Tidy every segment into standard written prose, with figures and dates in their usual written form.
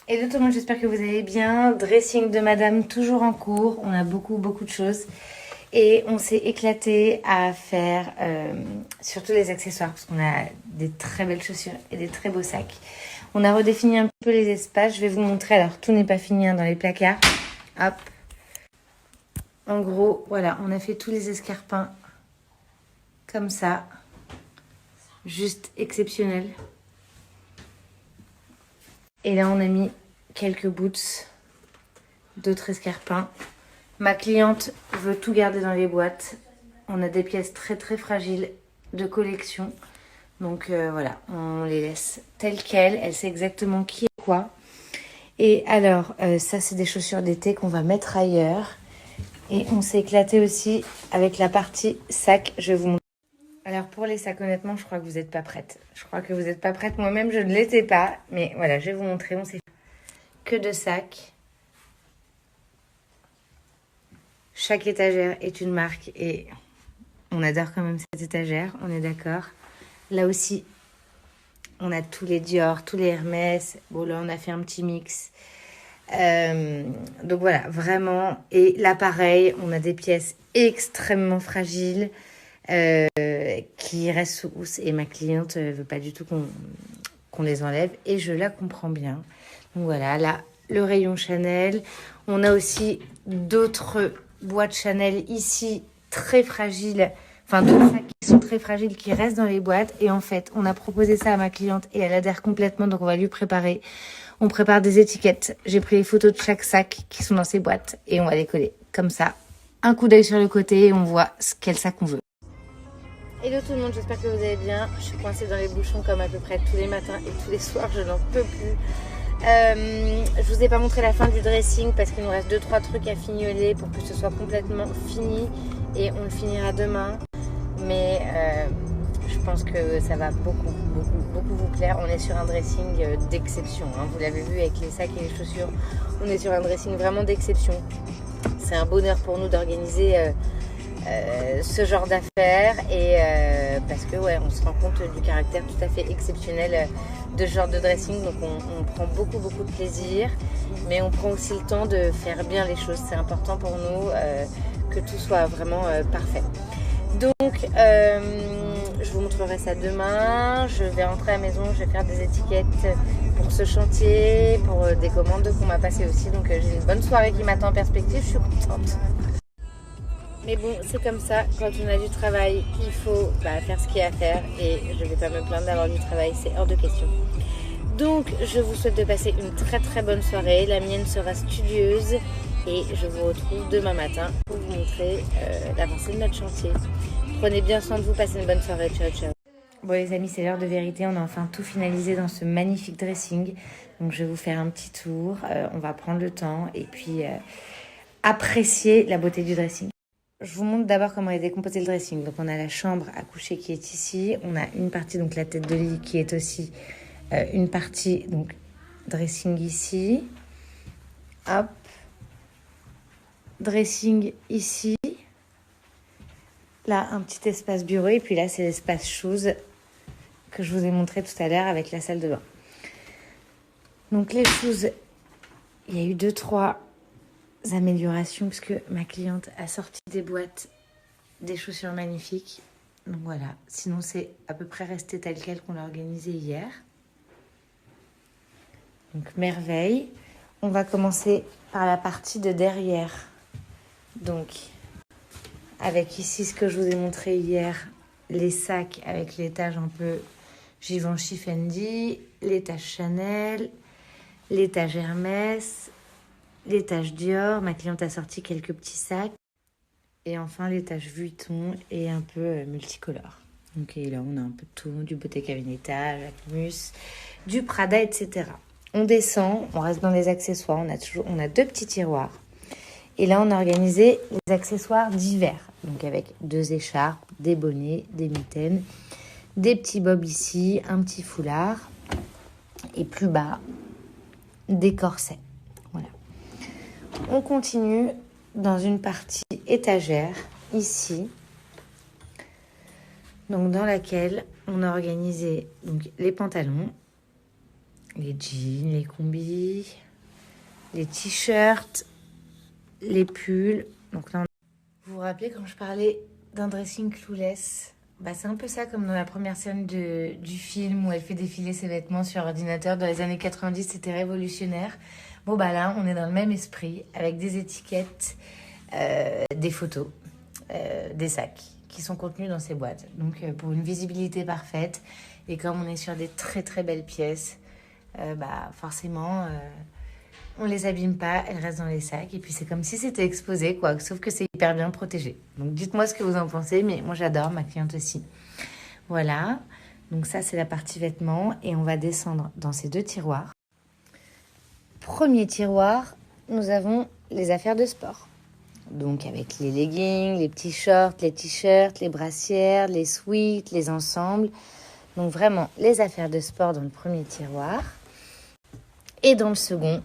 Hello tout le monde, j'espère que vous allez bien. Dressing de madame toujours en cours. On a beaucoup de choses. Et on s'est éclaté à faire surtout les accessoires parce qu'on a des très belles chaussures et des très beaux sacs. On a redéfini un peu les espaces. Je vais vous montrer. Alors tout n'est pas fini dans les placards. Hop. En gros, voilà, on a fait tous les escarpins comme ça. Juste exceptionnel. Et là, on a mis quelques boots, d'autres escarpins. Ma cliente veut tout garder dans les boîtes. On a des pièces très fragiles de collection. Donc voilà, on les laisse telles quelles. Elle sait exactement qui est quoi. Et alors, ça, c'est des chaussures d'été qu'on va mettre ailleurs. Et on s'est éclaté aussi avec la partie sac. Je vais vous montrer. Alors pour les sacs, honnêtement, je crois que vous n'êtes pas prête. Je crois que vous n'êtes pas prête. Moi-même, je ne l'étais pas. Mais voilà, je vais vous montrer. On s'est fait que de sacs. Chaque étagère est une marque et on adore quand même cette étagère, on est d'accord. Là aussi, on a tous les Dior, tous les Hermès. Bon, là, on a fait un petit mix. Donc voilà, vraiment. Et là, pareil, on a des pièces extrêmement fragiles qui restent sous housse. Et ma cliente ne veut pas du tout qu'on les enlève. Et je la comprends bien. Donc voilà, là, le rayon Chanel. On a aussi d'autres boîtes Chanel ici, très fragiles. Enfin, d'autres sacs qui sont très fragiles, qui restent dans les boîtes. Et en fait, on a proposé ça à ma cliente et elle adhère complètement. Donc, on va lui préparer. On prépare des étiquettes. J'ai pris les photos de chaque sac qui sont dans ces boîtes et on va les coller comme ça. Un coup d'œil sur le côté et on voit quel sac on veut. Hello tout le monde, j'espère que vous allez bien. Je suis coincée dans les bouchons comme à peu près tous les matins et tous les soirs. Je n'en peux plus. Je vous ai pas montré la fin du dressing parce qu'il nous reste 2-3 trucs à fignoler pour que ce soit complètement fini et on le finira demain. Mais je pense que ça va beaucoup vous plaire. On est sur un dressing d'exception, hein. Vous l'avez vu avec les sacs et les chaussures. On est sur un dressing vraiment d'exception. C'est un bonheur pour nous d'organiser ce genre d'affaires et parce que ouais, on se rend compte du caractère tout à fait exceptionnel de ce genre de dressing. Donc on prend beaucoup de plaisir, mais on prend aussi le temps de faire bien les choses. C'est important pour nous que tout soit vraiment parfait. Donc je vous montrerai ça demain. Je vais rentrer à la maison, je vais faire des étiquettes pour ce chantier, pour des commandes qu'on m'a passées aussi. Donc j'ai une bonne soirée qui m'attend en perspective, je suis contente. Mais bon, c'est comme ça, quand on a du travail, il faut faire ce qu'il y a à faire. Et je ne vais pas me plaindre d'avoir du travail, c'est hors de question. Donc, je vous souhaite de passer une très bonne soirée. La mienne sera studieuse. Et je vous retrouve demain matin pour vous montrer l'avancée de notre chantier. Prenez bien soin de vous, passez une bonne soirée. Ciao. Bon les amis, c'est l'heure de vérité. On a enfin tout finalisé dans ce magnifique dressing. Donc, je vais vous faire un petit tour. On va prendre le temps et puis apprécier la beauté du dressing. Je vous montre d'abord comment est décomposé le dressing. Donc on a la chambre à coucher qui est ici. On a une partie, donc la tête de lit, qui est aussi une partie, donc dressing ici. Hop. Dressing ici. Là, un petit espace bureau. Et puis là, c'est l'espace shoes que je vous ai montré tout à l'heure avec la salle de bain. Donc les shoes, il y a eu 2-3 améliorations puisque ma cliente a sorti des boîtes, des chaussures magnifiques. Donc voilà, sinon c'est à peu près resté tel quel qu'on l'a organisé hier. Donc merveille. On va commencer par la partie de derrière. Donc avec ici ce que je vous ai montré hier, les sacs avec l'étage un peu Givenchy Fendi, l'étage Chanel, l'étage Hermès, l'étage Dior. Ma cliente a sorti quelques petits sacs. Et enfin, l'étage Vuitton est un peu multicolore. Donc et là, on a un peu de tout, du Bottega Veneta, Jacquemus, du Prada, etc. On descend, on reste dans les accessoires. On a 2 petits tiroirs. Et là, on a organisé les accessoires d'hiver. Donc avec 2 écharpes, des bonnets, des mitaines, des petits bobs ici, un petit foulard. Et plus bas, des corsets. Voilà. On continue dans une partie étagère, ici, donc dans laquelle on a organisé donc, les pantalons, les jeans, les combis, les t-shirts, les pulls. Donc là, vous vous rappelez quand je parlais d'un dressing clueless? Bah, c'est un peu ça comme dans la première scène du film où elle fait défiler ses vêtements sur ordinateur. Dans les années 90, c'était révolutionnaire. Bon, bah là, on est dans le même esprit avec des étiquettes, des photos, des sacs qui sont contenus dans ces boîtes. Donc, pour une visibilité parfaite. Et comme on est sur des très très belles pièces, bah forcément, on les abîme pas, elles restent dans les sacs. Et puis c'est comme si c'était exposé, quoi. Sauf que c'est hyper bien protégé. Donc dites-moi ce que vous en pensez, mais moi j'adore, ma cliente aussi. Voilà. Donc ça, c'est la partie vêtements. Et on va descendre dans ces deux tiroirs. Premier tiroir, nous avons les affaires de sport. Donc avec les leggings, les petits shorts, les t-shirts, les brassières, les sweats, les ensembles. Donc vraiment les affaires de sport dans le premier tiroir. Et dans le second,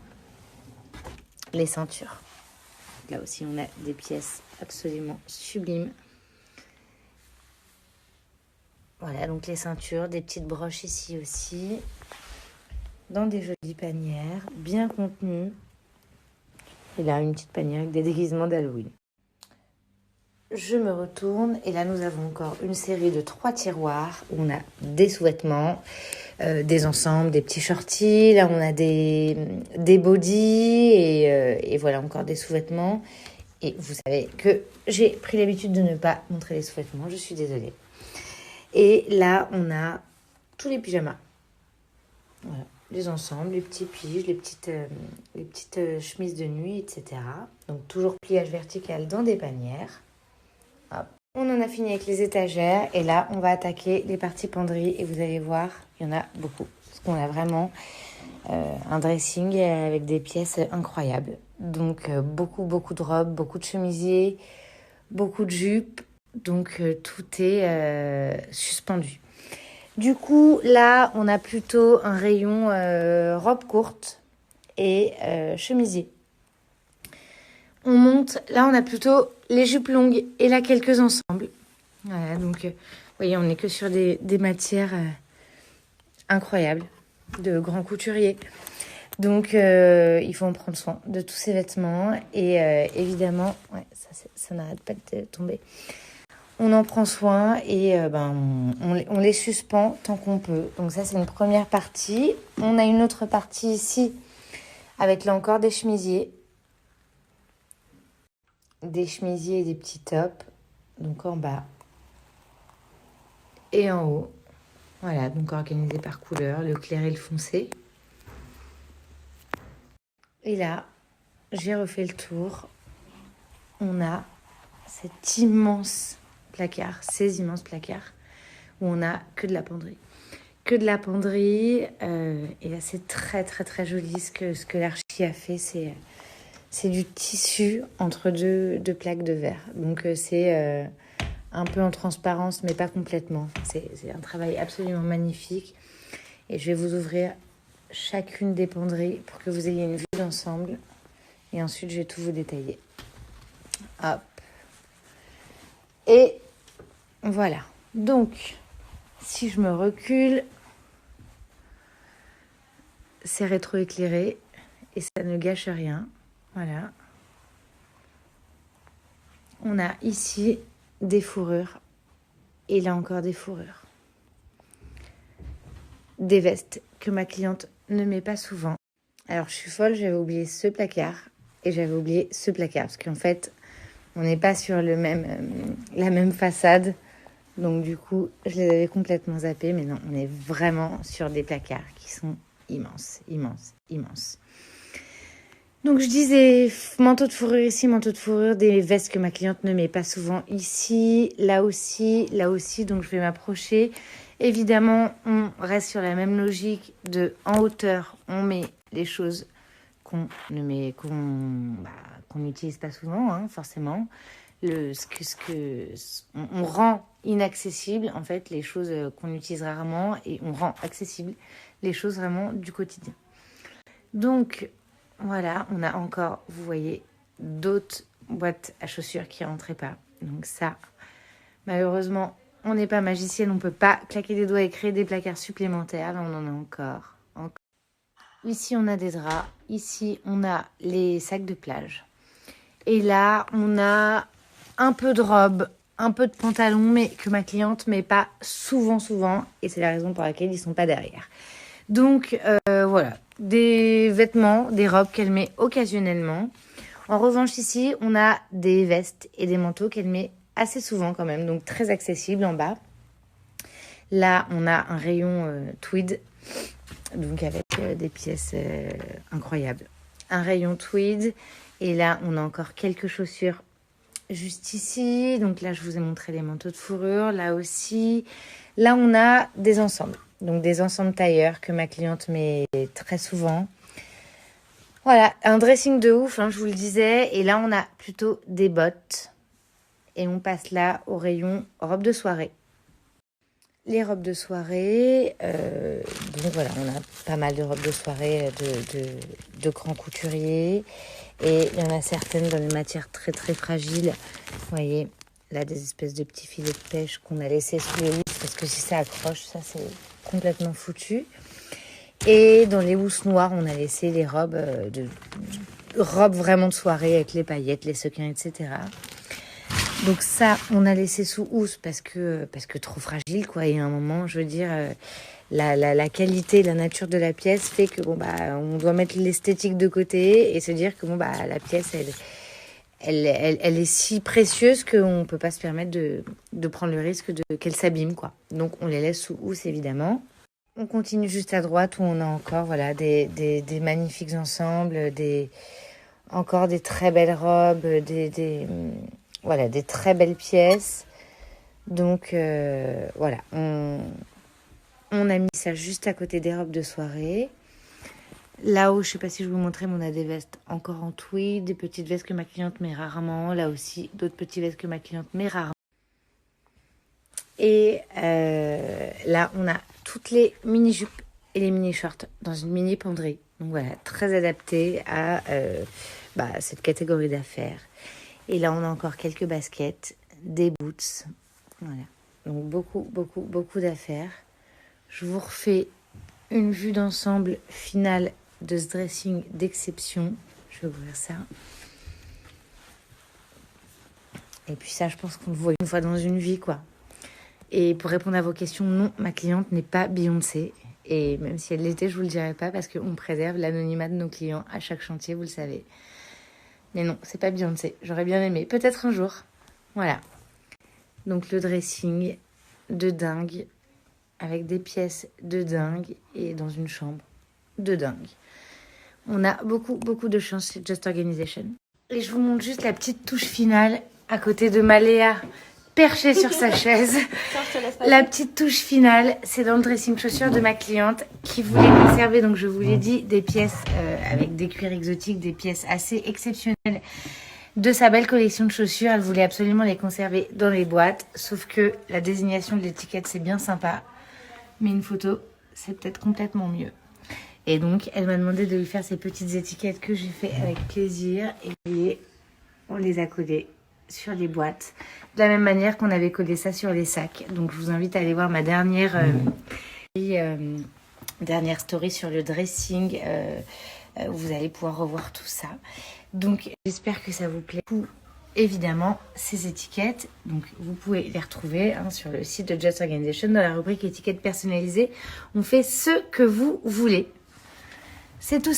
les ceintures. Là aussi, on a des pièces absolument sublimes. Voilà, donc les ceintures, des petites broches ici aussi. Dans des jolies panières, bien contenues. Et là, une petite panière avec des déguisements d'Halloween. Je me retourne et là, nous avons encore une série de 3 tiroirs où on a des sous-vêtements, des ensembles, des petits shorties. Là, on a des bodys et voilà, encore des sous-vêtements. Et vous savez que j'ai pris l'habitude de ne pas montrer les sous-vêtements, je suis désolée. Et là, on a tous les pyjamas. Voilà, les ensembles, les petits piges, les petites chemises de nuit, etc. Donc toujours pliage vertical dans des panières. Hop. On en a fini avec les étagères et là, on va attaquer les parties penderies et vous allez voir, il y en a beaucoup. Parce qu'on a vraiment un dressing avec des pièces incroyables. Donc beaucoup de robes, beaucoup de chemisiers, beaucoup de jupes. Donc tout est suspendu. Du coup, là, on a plutôt un rayon robe courte et chemisier. On monte, là on a plutôt les jupes longues et là quelques ensembles. Voilà, donc vous voyez, on n'est que sur des matières incroyables, de grands couturiers. Donc il faut en prendre soin de tous ces vêtements et évidemment, ouais, ça n'arrête pas de tomber. On en prend soin et on les suspend tant qu'on peut. Donc ça c'est une première partie. On a une autre partie ici avec là encore des chemisiers. Des chemisiers et des petits tops, donc en bas et en haut. Voilà, donc organisé par couleur, le clair et le foncé. Et là, j'ai refait le tour. On a cet immense placard, ces immenses placards, où on a que de la penderie. Que de la penderie, et là c'est très très très joli ce que l'archi a fait, c'est du tissu entre deux plaques de verre. Donc c'est un peu en transparence, mais pas complètement. C'est un travail absolument magnifique. Et je vais vous ouvrir chacune des penderies pour que vous ayez une vue d'ensemble. Et ensuite, je vais tout vous détailler. Hop. Et voilà. Donc, si je me recule, c'est rétroéclairé et ça ne gâche rien. Voilà. On a ici des fourrures et là encore des fourrures. Des vestes que ma cliente ne met pas souvent. Alors je suis folle, j'avais oublié ce placard et j'avais oublié ce placard parce qu'en fait on n'est pas sur la même façade, donc du coup je les avais complètement zappés, mais non, on est vraiment sur des placards qui sont immenses. Donc je disais manteau de fourrure ici, manteau de fourrure, des vestes que ma cliente ne met pas souvent ici, là aussi, donc je vais m'approcher. Évidemment, on reste sur la même logique de en hauteur, on met les choses qu'on n'utilise pas souvent, hein, forcément. On rend inaccessible en fait les choses qu'on utilise rarement et on rend accessible les choses vraiment du quotidien. Donc voilà, on a encore, vous voyez, d'autres boîtes à chaussures qui ne rentraient pas. Donc ça, malheureusement, on n'est pas magicienne, on ne peut pas claquer des doigts et créer des placards supplémentaires. Là, on en a encore. Ici, on a des draps. Ici, on a les sacs de plage. Et là, on a un peu de robe, un peu de pantalon, mais que ma cliente met pas souvent. Et c'est la raison pour laquelle ils sont pas derrière. Donc, voilà. Des vêtements, des robes qu'elle met occasionnellement. En revanche, ici, on a des vestes et des manteaux qu'elle met assez souvent quand même. Donc, très accessible en bas. Là, on a un rayon tweed. Donc avec des pièces incroyables. Un rayon tweed. Et là, on a encore quelques chaussures juste ici. Donc là, je vous ai montré les manteaux de fourrure. Là aussi. Là, on a des ensembles. Donc des ensembles tailleurs que ma cliente met très souvent. Voilà, un dressing de ouf, hein, je vous le disais. Et là, on a plutôt des bottes. Et on passe là au rayon robe de soirée. Les robes de soirée, donc voilà, on a pas mal de robes de soirée de grands couturiers. Et il y en a certaines dans des matières très très fragiles. Vous voyez, là des espèces de petits filets de pêche qu'on a laissés sous les housses. Parce que si ça accroche, ça c'est complètement foutu. Et dans les housses noires, on a laissé les robes, robes vraiment de soirée avec les paillettes, les sequins, etc. Donc ça, on a laissé sous housse parce que trop fragile, quoi. Et à un moment, je veux dire, la qualité, la nature de la pièce fait que bon bah, on doit mettre l'esthétique de côté et se dire que bon bah, la pièce, elle est si précieuse qu'on peut pas se permettre de prendre le risque qu'elle s'abîme, quoi. Donc on les laisse sous housse, évidemment. On continue juste à droite où on a encore voilà des magnifiques ensembles, encore des très belles robes, voilà, des très belles pièces. Donc, voilà, on a mis ça juste à côté des robes de soirée. Là-haut, je ne sais pas si je vous montrais, mais on a des vestes encore en tweed, des petites vestes que ma cliente met rarement. Là aussi, d'autres petites vestes que ma cliente met rarement. Et là, on a toutes les mini-jupes et les mini-shorts dans une mini-penderie. Donc voilà, très adapté à cette catégorie d'affaires. Et là, on a encore quelques baskets, des boots. Voilà. Donc, beaucoup d'affaires. Je vous refais une vue d'ensemble finale de ce dressing d'exception. Je vais ouvrir ça. Et puis ça, je pense qu'on le voit une fois dans une vie, quoi. Et pour répondre à vos questions, non, ma cliente n'est pas Beyoncé. Et même si elle l'était, je vous le dirais pas parce qu'on préserve l'anonymat de nos clients à chaque chantier, vous le savez. Mais non, c'est pas Beyoncé. J'aurais bien aimé. Peut-être un jour. Voilà. Donc le dressing de dingue. Avec des pièces de dingue. Et dans une chambre de dingue. On a beaucoup de chance chez Just Organization. Et je vous montre juste la petite touche finale à côté de Maléa perchée sur sa chaise. La petite touche finale, c'est dans le dressing chaussures de ma cliente qui voulait conserver, donc je vous l'ai dit, des pièces avec des cuirs exotiques, des pièces assez exceptionnelles de sa belle collection de chaussures. Elle voulait absolument les conserver dans les boîtes, sauf que la désignation de l'étiquette, c'est bien sympa, mais une photo, c'est peut-être complètement mieux. Et donc, elle m'a demandé de lui faire ces petites étiquettes que j'ai fait avec plaisir. Et vous voyez, on les a collées sur les boîtes, de la même manière qu'on avait collé ça sur les sacs. Donc je vous invite à aller voir ma dernière story sur le dressing. Vous allez pouvoir revoir tout ça. Donc j'espère que ça vous plaît. Évidemment, ces étiquettes, donc vous pouvez les retrouver sur le site de Just Organization dans la rubrique étiquettes personnalisées. On fait ce que vous voulez. C'est tout.